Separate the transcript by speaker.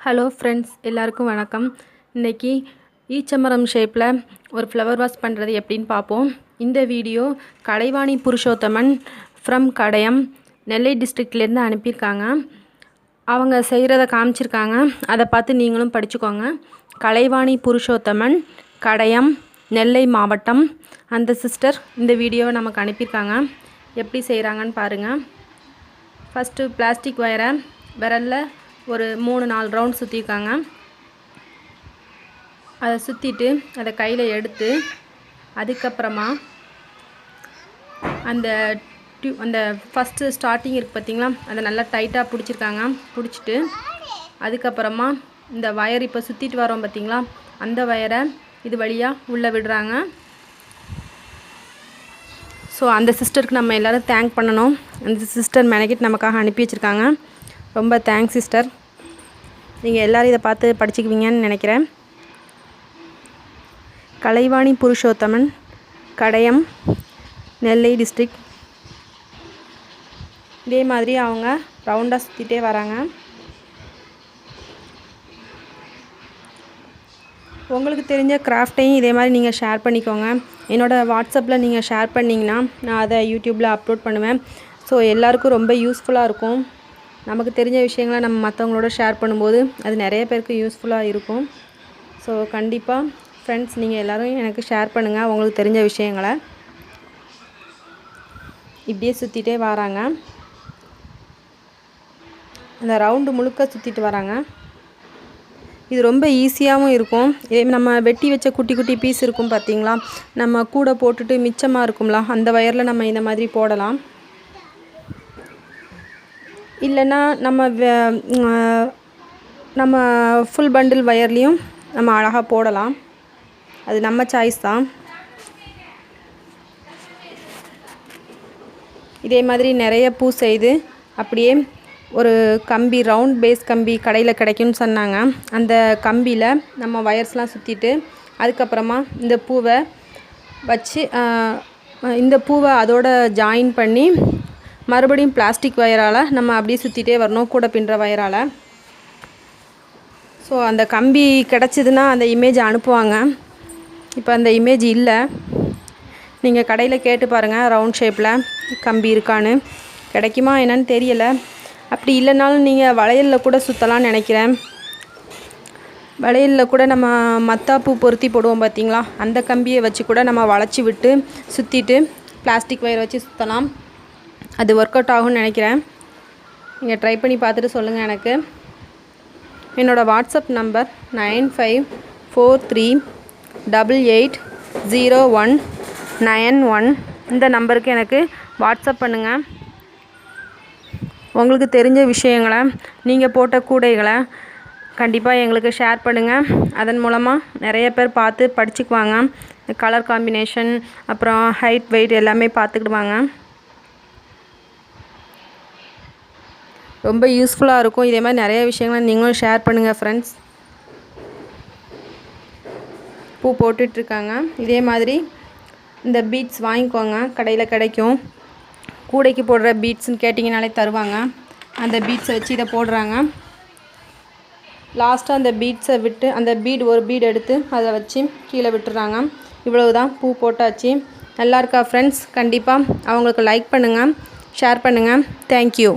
Speaker 1: Hello friends, எல்லாருக்கும் வணக்கம். இன்றைக்கி ஈச்சமரம் ஷேப்பில் ஒரு ஃப்ளவர் வாஷ் பண்ணுறது எப்படின்னு பார்ப்போம். இந்த வீடியோ கலைவாணி புருஷோத்தமன் ஃப்ரம் கடையம், நெல்லை டிஸ்ட்ரிக்ட்லேருந்து அனுப்பியிருக்காங்க. அவங்க செய்கிறத காமிச்சிருக்காங்க. அதை பார்த்து நீங்களும் படிச்சுக்கோங்க. கலைவாணி புருஷோத்தமன், கடையம், நெல்லை மாவட்டம். அந்த சிஸ்டர் இந்த வீடியோவை நமக்கு அனுப்பியிருக்காங்க. எப்படி செய்கிறாங்கன்னு பாருங்கள். ஃபஸ்ட்டு பிளாஸ்டிக் வயரை விரலில் ஒரு 3-4 ரவுண்ட் சுற்றிருக்காங்க. அதை சுற்றிட்டு அதை கையில் எடுத்து அதுக்கப்புறமா அந்த ஃபஸ்ட்டு ஸ்டார்டிங் இருக்குது பார்த்திங்களா, அதை நல்லா டைட்டாக பிடிச்சிருக்காங்க. பிடிச்சிட்டு அதுக்கப்புறமா இந்த வயர் இப்போ சுற்றிட்டு வரோம் பார்த்திங்களா, அந்த வயரை இது வழியாக உள்ளே விடுறாங்க. ஸோ அந்த சிஸ்டருக்கு நம்ம எல்லோரும் தேங்க் பண்ணணும். அந்த சிஸ்டர் மெனக்கிட்டு நமக்காக அனுப்பி வச்சுருக்காங்க. ரொம்ப தேங்க்ஸ் சிஸ்டர். நீங்கள் எல்லோரும் இதை பார்த்து படிச்சுக்குவீங்கன்னு நினைக்கிறேன். கலைவாணி புருஷோத்தமன், கடையம், நெல்லை டிஸ்ட்ரிக்ட். இதே மாதிரி அவங்க ரவுண்டாக சுற்றிட்டே வராங்க. உங்களுக்கு தெரிஞ்ச கிராஃப்டையும் இதே மாதிரி நீங்கள் ஷேர் பண்ணிக்கோங்க. என்னோடய வாட்ஸ்அப்பில் நீங்கள் ஷேர் பண்ணிங்கன்னா நான் அதை யூடியூப்பில் அப்லோட் பண்ணுவேன். ஸோ எல்லாருக்கும் ரொம்ப யூஸ்ஃபுல்லாக இருக்கும். நமக்கு தெரிஞ்ச விஷயங்களை நம்ம மற்றவங்களோட ஷேர் பண்ணும்போது அது நிறைய பேருக்கு யூஸ்ஃபுல்லாக இருக்கும். ஸோ கண்டிப்பாக ஃப்ரெண்ட்ஸ், நீங்கள் எல்லோரும் எனக்கு ஷேர் பண்ணுங்கள் உங்களுக்கு தெரிஞ்ச விஷயங்களை. இப்படியே சுற்றிட்டே வராங்க. அந்த ரவுண்டு முழுக்க சுற்றிட்டு வராங்க. இது ரொம்ப ஈஸியாகவும் இருக்கும். நம்ம வெட்டி வச்ச குட்டி குட்டி பீஸ் இருக்கும் பார்த்திங்களா, நம்ம கூட போட்டுட்டு மிச்சமாக இருக்கும்ல, அந்த வயரில் நம்ம இந்த மாதிரி போடலாம். இல்லைன்னா நம்ம ஃபுல் பண்டில் வயர்லேயும் நம்ம அழகாக போடலாம். அது நம்ம சாய்ஸ் தான். இதே மாதிரி நிறைய பூ செய்து அப்படியே ஒரு கம்பி, ரவுண்ட் பேஸ் கம்பி கடையில் கிடைக்கும்னு சொன்னாங்க. அந்த கம்பியில் நம்ம வயர்ஸ்லாம் சுற்றிட்டு அதுக்கப்புறமா இந்த பூவை வச்சு இந்த பூவை அதோட ஜாயின் பண்ணி மறுபடியும் பிளாஸ்டிக் வயரால் நம்ம அப்படியே சுற்றிட்டே வரணும், கூட பின்னுற வயரால். ஸோ அந்த கம்பி கிடச்சிதுன்னா அந்த இமேஜ் அனுப்புவாங்க. இப்போ அந்த இமேஜ் இல்லை. நீங்கள் கடையில் கேட்டு பாருங்கள், ரவுண்ட் ஷேப்பில் கம்பி இருக்கான்னு. கிடைக்குமா என்னன்னு தெரியலை. அப்படி இல்லைனாலும் நீங்கள் வளையலில் கூட சுற்றலான்னு நினைக்கிறேன். வளையலில் கூட நம்ம மத்தாப்பூ பொருத்தி போடுவோம் பார்த்திங்களா, அந்த கம்பியை வச்சு கூட நம்ம வளைச்சி விட்டு சுற்றிட்டு பிளாஸ்டிக் வயர் வச்சு சுற்றலாம். அது ஒர்க் அவுட் ஆகும்னு நினைக்கிறேன். நீங்கள் ட்ரை பண்ணி பார்த்துட்டு சொல்லுங்கள் எனக்கு. என்னோடய வாட்ஸ்அப் நம்பர் 9543880191. இந்த நம்பருக்கு எனக்கு வாட்ஸ்அப் பண்ணுங்கள். உங்களுக்கு தெரிஞ்ச விஷயங்களை, நீங்கள் போட்ட கூடைகளை கண்டிப்பாக எங்களுக்கு ஷேர் பண்ணுங்கள். அதன் மூலமாக நிறைய பேர் பார்த்து படிச்சுக்குவாங்க. கலர் காம்பினேஷன், அப்புறம் ஹைட், வெயிட் எல்லாமே பார்த்துக்கிடுவாங்க. ரொம்ப யூஸ்ஃபுல்லாக இருக்கும். இதே மாதிரி நிறைய விஷயங்களை நீங்களும் ஷேர் பண்ணுங்கள் ஃப்ரெண்ட்ஸ். பூ போட்டுட்ருக்காங்க. இதே மாதிரி இந்த பீட்ஸ் வாங்கிக்கோங்க, கடையில் கிடைக்கும். கூடைக்கு போடுற பீட்ஸ்ன்னு கேட்டிங்கனாலே தருவாங்க. அந்த பீட்ஸை வச்சு இதை போடுறாங்க. லாஸ்ட்டாக அந்த பீட்ஸை விட்டு அந்த ஒரு பீட் எடுத்து அதை வச்சு கீழே விட்டுறாங்க. இவ்வளவு தான், பூ போட்டாச்சு. நல்லா இருக்கா ஃப்ரெண்ட்ஸ்? கண்டிப்பாக அவங்களுக்கு லைக் பண்ணுங்கள், ஷேர் பண்ணுங்கள். தேங்க்யூ.